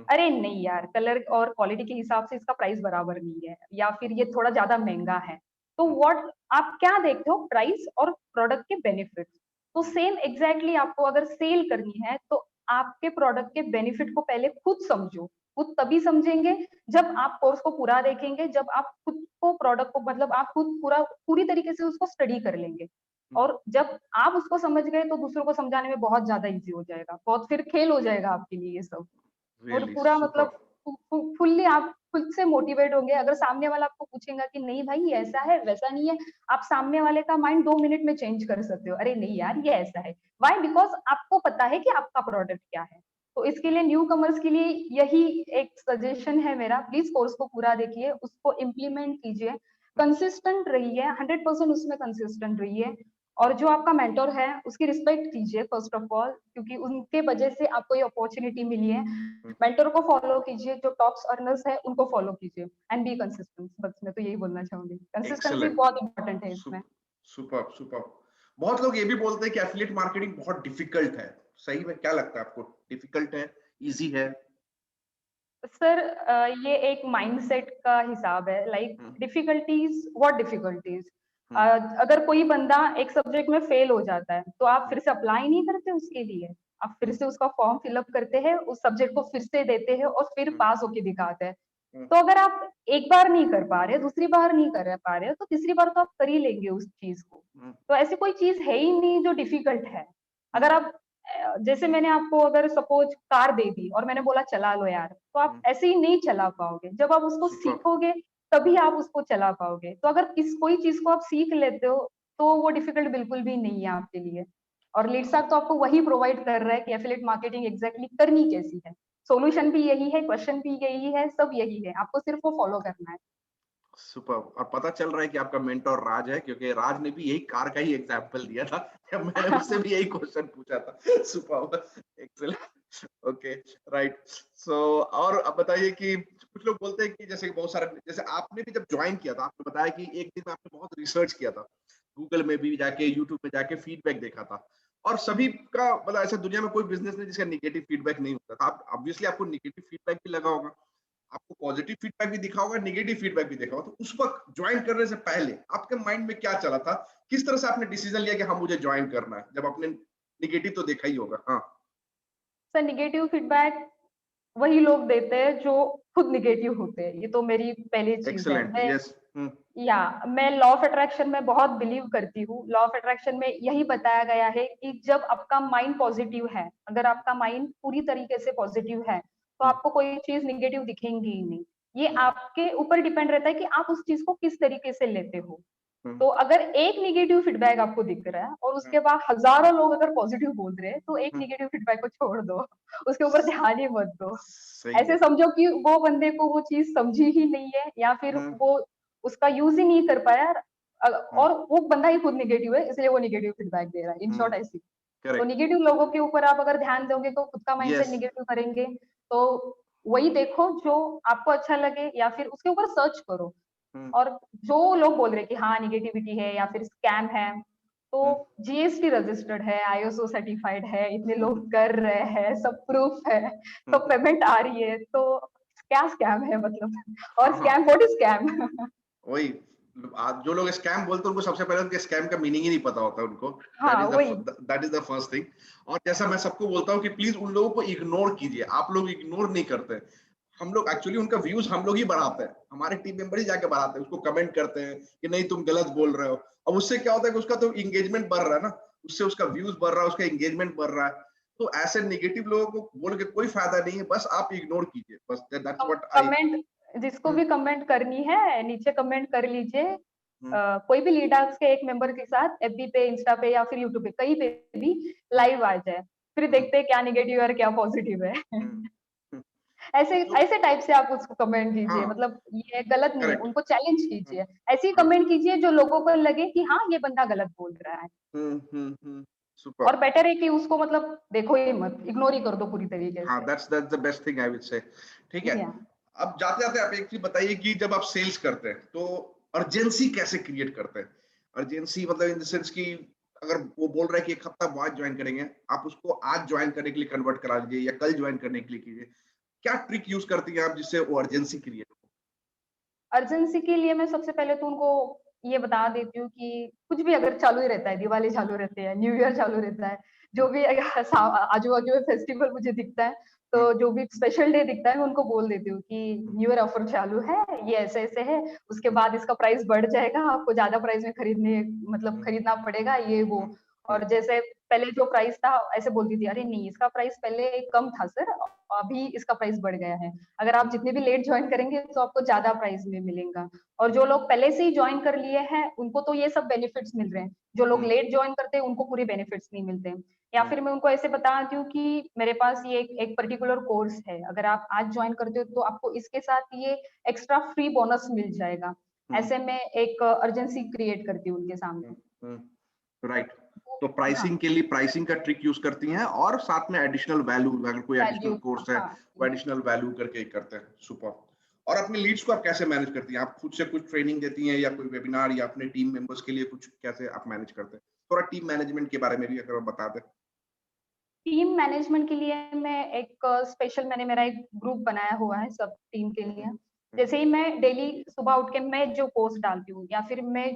अरे नहीं यार, कलर और क्वालिटी के हिसाब से इसका प्राइस बराबर नहीं है, या फिर ये थोड़ा ज्यादा महंगा है। तो व्हाट आप क्या देखते हो, प्राइस और प्रोडक्ट के बेनिफिट्स। तो सेम एग्जैक्टली आपको अगर सेल करनी है तो आपके प्रोडक्ट के बेनिफिट को पहले खुद समझो। खुद तभी समझेंगे जब आप कोर्स को पूरा देखेंगे, जब आप खुद को प्रोडक्ट को मतलब आप खुद पूरी तरीके से उसको स्टडी कर लेंगे। और जब आप उसको समझ गए तो दूसरों को समझाने में बहुत ज़्यादा ईज़ी हो जाएगा। बहुत फिर खेल हो जाएगा आपके लिए ये सब। और रियली पूरा सुपर। मतलब फुल्ली आप खुद से मोटिवेट होंगे। अगर सामने वाला आपको पूछेगा कि नहीं भाई ये ऐसा है, वैसा नहीं है, आप सामने वाले का माइंड 2 मिनट में चेंज कर सकते हो। अरे नहीं यार ये ऐसा है। व्हाई? बिकॉज़ आपको पता है कि आपका प्रोडक्ट क्या है। तो इसके लिए न्यू कमर्स के लिए यही एक सजेशन है मेरा, प्लीज़ कोर्स को पूरा देखिए, उसको इम्प्लीमेंट कीजिए, कंसिस्टेंट रहिए, 100% उसमें कंसिस्टेंट रहिए। और जो आपका मेंटर है उसकी रिस्पेक्ट कीजिए फर्स्ट ऑफ ऑल, क्योंकि उनके वजह से आपको ये अपॉर्चुनिटी मिली है। मेंटर को फॉलो कीजिए, जो टॉप्स अर्नर्स है उनको फॉलो कीजिए एंड बी कंसिस्टेंट। बस मैं तो यही बोलना चाहूंगी, कंसिस्टेंसी एक्सेलेंट। बहुत इंपॉर्टेंट है इसमें। Super super. बहुत लोग ये भी बोलते हैं कि एफिलिएट मार्केटिंग बहुत डिफिकल्ट है। सही में क्या लगता है आपको, डिफिकल्ट है, इजी है? सर ये एक माइंडसेट का हिसाब है। Like hmm, difficulties, what difficulties? Hmm, अगर कोई बंदा एक सब्जेक्ट में फेल हो जाता है तो आप हम्म, फिर से अप्लाई नहीं करते उसके लिए। आप फिर हम्म, से उसका फॉर्म फिलअप करते हैं, उस सब्जेक्ट को फिर से देते हैं और फिर हम्म, पास होके दिखाते हैं। हम्म, तो अगर आप एक बार नहीं कर पा रहे, दूसरी बार नहीं कर पा रहे, तो तीसरी बार तो आप कर ही लेंगे उस चीज को। हम्म, तो ऐसी कोई चीज है ही नहीं जो डिफिकल्ट है। हम्म, अगर आप जैसे मैंने आपको अगर सपोज कार दे दी और मैंने बोला चला लो यार, तो आप हम्म, ऐसे ही नहीं चला पाओगे। जब आप उसको सुपर। सीखोगे तभी आप उसको चला पाओगे। तो अगर कोई चीज को आप सीख लेते हो तो वो डिफिकल्ट बिल्कुल भी नहीं है आपके लिए। और लीडसार्क तो आपको वही प्रोवाइड कर रहा है कि एफिलिएट मार्केटिंग एग्जैक्टली करनी कैसी है। सॉल्यूशन भी यही है, क्वेश्चन भी यही है, सब यही है, आपको सिर्फ वो फॉलो करना है। सुपर। और पता चल रहा है कि आपका मेंटर राज है, क्योंकि राज ने भी यही कार का ही एग्जांपल दिया था। मैंने उससे भी यही क्वेश्चन पूछा था। सुपर। एक्सीलेंट। ओके। राइट। सो और अब बताइए कि कुछ लोग बोलते हैं कि जैसे कि बहुत सारे, जैसे आपने भी जब ज्वाइन किया था आपने बताया कि एक दिन में आपने बहुत रिसर्च किया था, गूगल में भी जाके, यूट्यूब में जाके फीडबैक देखा था। और सभी का मतलब ऐसा दुनिया में कोई बिजनेस नहीं जिसका निगेटिव फीडबैक नहीं होता था। आप ऑब्वियसली आपको निगेटिव फीडबैक भी लगा होगा, आपको पॉजिटिव फीडबैक भी दिखा होगा, नेगेटिव फीडबैक भी देखा होगा। तो उस वक्त ज्वाइन करने से पहले आपके माइंड में क्या चला था? किस तरह से आपने डिसीजन लिया कि हाँ मुझे ज्वाइन करना है, जब आपने नेगेटिव तो देखा ही होगा? हाँ। सर निगेटिव फीडबैक वही लोग देते हैं जो खुद निगेटिव होते हैं। ये तो मेरी पहली चीज है। एक्सेलेंट। यस। मैं लॉ ऑफ अट्रैक्शन में बहुत बिलीव करती हूँ। लॉ ऑफ अट्रैक्शन में यही बताया गया है कि जब आपका माइंड पॉजिटिव है, अगर आपका माइंड पूरी तरीके से पॉजिटिव है, तो आपको कोई चीज निगेटिव दिखेंगी ही नहीं। ये आपके ऊपर डिपेंड रहता है कि आप उस चीज को किस तरीके से लेते हो। तो अगर एक नेगेटिव फीडबैक आपको दिख रहा है और उसके बाद हजारों लोग अगर पॉजिटिव बोल रहे हैं, तो एक नेगेटिव फीडबैक को छोड़ दो। उसके ऊपर ध्यान ही मत दो। सही ऐसे है। समझो कि वो बंदे को वो चीज समझी ही नहीं है, या फिर वो उसका यूज ही नहीं कर पाया। और वो बंदा ही खुद निगेटिव है, इसलिए वो निगेटिव फीडबैक दे रहा है। इन शॉर्ट ऐसी। तो करेक्ट। निगेटिव लोगों के ऊपर आप अगर ध्यान दोगे तो खुद का माइंडसेट यस। निगेटिव करेंगे। तो वही देखो जो आपको अच्छा लगे, या फिर उसके ऊपर सर्च करो। और जो लोग बोल रहे हैं कि हाँ निगेटिविटी है या फिर स्कैम है, तो जीएसटी रजिस्टर्ड है, आईएसओ सर्टिफाइड है, इतने लोग कर रहे हैं, सब प्रूफ है, सब पेमेंट आ रही है, तो क्या स्कैम है मतलब? और हाँ हाँ, स्कैम, व्हाट इज स्कैम? वही। आज जो लोग स्कैम बोलते हैं उनको सबसे पहले उनके स्कैम का मीनिंग ही नहीं पता होता उनको। हाँ वही। That is the first thing. और जैसा मैं सबको बोलता हूँ कि प्लीज उन लोगों को इग्नोर कीजिए। आप लोग इग्नोर नहीं करते। हम लोग एक्चुअली उनका व्यूज हम लोग ही बढ़ाते हैं, हमारे टीम मेंबर ही जाके बढ़ाते हैं, उसको कमेंट करते हैं कि नहीं तुम गलत बोल रहे हो। अब उससे क्या होता है कि उसका तो एंगेजमेंट बढ़ रहा है ना, उससे उसका व्यूज बढ़ रहा है, उसका एंगेजमेंट बढ़ रहा है। तो ऐसे नेगेटिव लोगों को बोल के कोई फायदा नहीं है, बस आप इग्नोर कीजिए, बस दैट्स व्हाट आई। कमेंट, जिसको भी कमेंट करनी है नीचे कमेंट कर लीजिए। कोई भी लीडर्स के एक मेंबर के साथ एफबी पे, इंस्टा पे या फिर यूट्यूब पे कहीं पे भी लाइव आ जाए, फिर देखते हैं क्या निगेटिव है और क्या पॉजिटिव है। ऐसे तो ऐसे टाइप से आप उसको कमेंट कीजिए, हाँ, मतलब ये गलत नहीं है, करेक्ट। उनको चैलेंज कीजिए। ऐसे ही हाँ। कमेंट कीजिए जो लोगों को लगे कि हाँ ये बंदा गलत बोल रहा है। सुपर। और बेटर है कि उसको मतलब देखो ही मत, इग्नोर ही कर दो पूरी तरीके हाँ, से। That's the best thing I would say. ठीक है। या अब जाते जाते आप एक चीज बताइए कि जब आप सेल्स करते हैं तो अर्जेंसी कैसे क्रिएट करते हैं? अर्जेंसी मतलब इन द सेंस कि अगर वो बोल रहा है कि एक हफ्ता बाद ज्वाइन करेंगे, आप उसको आज ज्वाइन करने के लिए कन्वर्ट करा लीजिए या कल ज्वाइन करने के लिए कीजिए। क्या ट्रिक यूज करती हैं आप जिससे वो अर्जेंसी क्रिएट हो? अर्जेंसी के लिए मैं सबसे पहले तो उनको ये बता देती हूँ कि कुछ भी अगर चालू ही रहता है, दिवाली चालू रहती है, न्यू ईयर चालू रहता है, जो भी आजू बाजू में फेस्टिवल मुझे दिखता है, तो जो भी स्पेशल डे दिखता है मैं उनको बोल देती हूँ कि न्यू ईयर ऑफर चालू है, ये ऐसे ऐसे है, उसके बाद इसका प्राइस बढ़ जाएगा, आपको ज्यादा प्राइस में खरीदने मतलब खरीदना पड़ेगा ये वो। और जैसे पहले जो प्राइस था ऐसे बोलती थी, अरे नहीं इसका प्राइस पहले कम था सर, अभी इसका प्राइस बढ़ गया है, अगर आप जितने भी लेट ज्वाइन करेंगे तो आपको ज्यादा प्राइस में मिलेगा। और जो लोग पहले से ही ज्वाइन कर लिए हैं उनको तो ये सब बेनिफिट्स मिल रहे हैं, जो लोग लेट ज्वाइन करते हैं उनको पूरे बेनिफिट्स नहीं मिलते। या फिर मैं उनको ऐसे बताती हूँ कि मेरे पास ये एक पर्टिकुलर कोर्स है, अगर आप आज ज्वाइन करते हो तो आपको इसके साथ ये एक्स्ट्रा फ्री बोनस मिल जाएगा। ऐसे में एक अर्जेंसी क्रिएट करती हूँ उनके सामने। राइट, तो प्राइसिंग के लिए प्राइसिंग का ट्रिक यूज करती हैं और साथ में एडिशनल वैल्यू, अगर कोई एडिशनल कोर्स है वो एडिशनल वैल्यू करके करते हैं। सुपर। और अपने लीड्स को आप कैसे मैनेज करती हैं? आप खुद से कुछ ट्रेनिंग देती हैं या कोई वेबिनार या अपने टीम मेंबर्स के लिए कुछ कैसे आप मैनेज करते हैं? थोड़ा टीम मैनेजमेंट के बारे में भी अगर आप बता दें। टीम मैनेजमेंट के लिए मैं एक स्पेशल मैंने मेरा एक ग्रुप बनाया हुआ है सब टीम के लिए। जैसे ही मैं डेली सुबह उठ के मैं जो पोस्ट डालती हूँ या फिर मैं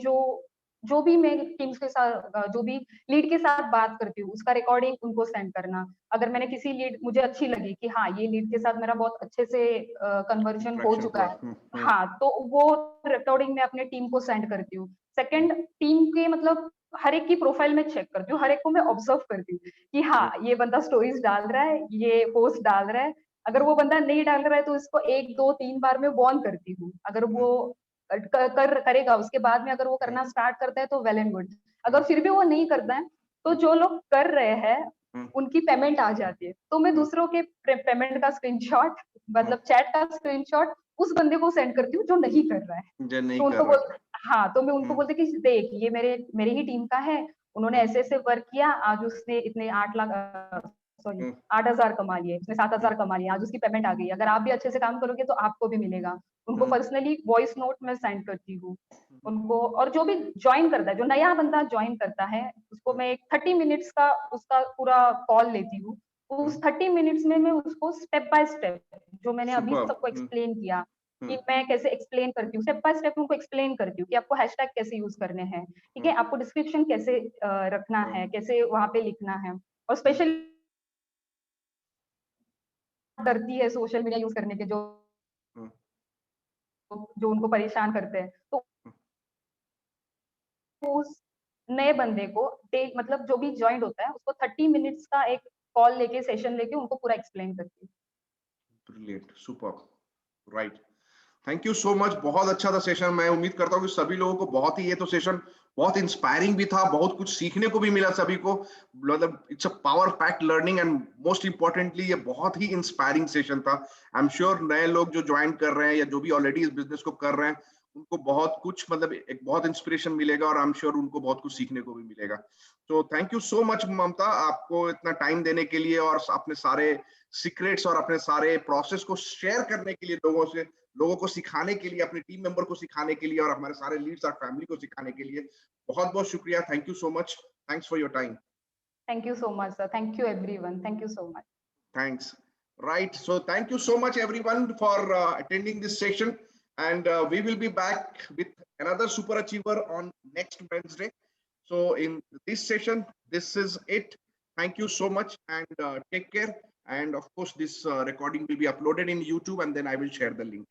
जो भी मैं टीम्स के साथ जो भी लीड के साथ बात करती हूँ उसका रिकॉर्डिंग उनको सेंड करना। अगर मैंने किसी लीड मुझे अच्छी लगी कि हाँ ये लीड के साथ मेरा बहुत अच्छे से कन्वर्जन हो चुका है, हाँ तो वो रिकॉर्डिंग मैं अपने टीम को सेंड करती हूँ। सेकंड, टीम के मतलब हर एक की प्रोफाइल में चेक करती हूँ, हर एक को मैं ऑब्जर्व करती हूँ कि हाँ ये बंदा स्टोरीज डाल रहा है, ये पोस्ट डाल रहा है। अगर वो बंदा नहीं डाल रहा है तो इसको 1 2 3 बार मैं वार्न करती हूँ। अगर वो करेगा उसके बाद में अगर वो करना स्टार्ट करता है तो वेल एंड गुड। अगर फिर भी वो नहीं करता है तो जो लोग कर रहे हैं उनकी पेमेंट आ जाती है, तो मैं दूसरों के पेमेंट का स्क्रीनशॉट मतलब चैट का स्क्रीनशॉट उस बंदे को सेंड करती हूँ जो नहीं कर रहा है। जो नहीं तो कर उनको रहा बोल हाँ तो मैं उनको बोलती कि देख ये मेरी ही टीम का है, उन्होंने ऐसे ऐसे वर्क किया, आज उसने इतने 8 लाख सॉरी 8,000 कमा लिए, उसने 7,000 कमा लिए, आज उसकी पेमेंट आ गई, अगर आप भी अच्छे से काम करोगे तो आपको भी मिलेगा। उनको पर्सनली वॉइस नोट में सेंड करती हूँ उनको। और जो भी ज्वाइन करता है, जो नया बंदा ज्वाइन करता है उसको मैं एक 30 मिनट्स का उसका पूरा कॉल लेती हूँ। उस 30 मिनट्स में मैं उसको स्टेप बाय स्टेप जो मैंने अभी सबको एक्सप्लेन किया कि मैं कैसे एक्सप्लेन करती हूँ, स्टेप बाय स्टेप उनको एक्सप्लेन करती हूँ कि आपको हैशटैग कैसे यूज करने हैं, ठीक है, आपको डिस्क्रिप्शन कैसे रखना है, कैसे वहां पे लिखना है। और स्पेशली डरती है सोशल मीडिया यूज करने के, जो उनको परेशान करते हैं, तो उस नए बंदे को मतलब जो भी ज्वाइन होता है उसको 30 मिनट्स का एक कॉल लेके सेशन लेके उनको पूरा एक्सप्लेन करती हूँ। Brilliant, super, right. Thank you so much, बहुत अच्छा था सेशन। मैं उम्मीद करता हूँ कि सभी लोगों को बहुत ही, ये तो सेशन बहुत इंस्पायरिंग भी था, बहुत कुछ सीखने को भी मिला सभी को। मतलब it's a power packed learning and most importantly ये बहुत ही इंस्पायरिंग सेशन था। आई एम श्योर नए लोग जो ज्वाइन कर रहे हैं या जो भी ऑलरेडी इस बिजनेस को कर रहे हैं उनको बहुत कुछ मतलब एक बहुत इंस्पिरेशन मिलेगा और आई एम श्योर उनको बहुत कुछ सीखने को भी मिलेगा। तो थैंक यू सो मच ममता, आपको इतना टाइम देने के लिए और अपने सारे सीक्रेट्स और अपने सारे प्रोसेस को शेयर करने के लिए, लोगों को सिखाने के लिए, अपने टीम मेंबर को सिखाने के लिए और हमारे सारे लीड्स और फैमिली को सिखाने के लिए बहुत बहुत शुक्रिया। Thank you so much, thanks for your time. Thank you so much sir, thank you everyone, thank you so much. Thanks. Right, so thank you so much everyone for attending this session, and we will be back with another super achiever on next Wednesday. So in this session, this is it. Thank you so much and take care. And of course, this recording will be uploaded in YouTube and then I will share the link.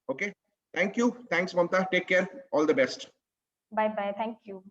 Okay. Thank you. Thanks, Mamta. Take care. All the best. Bye bye. Thank you.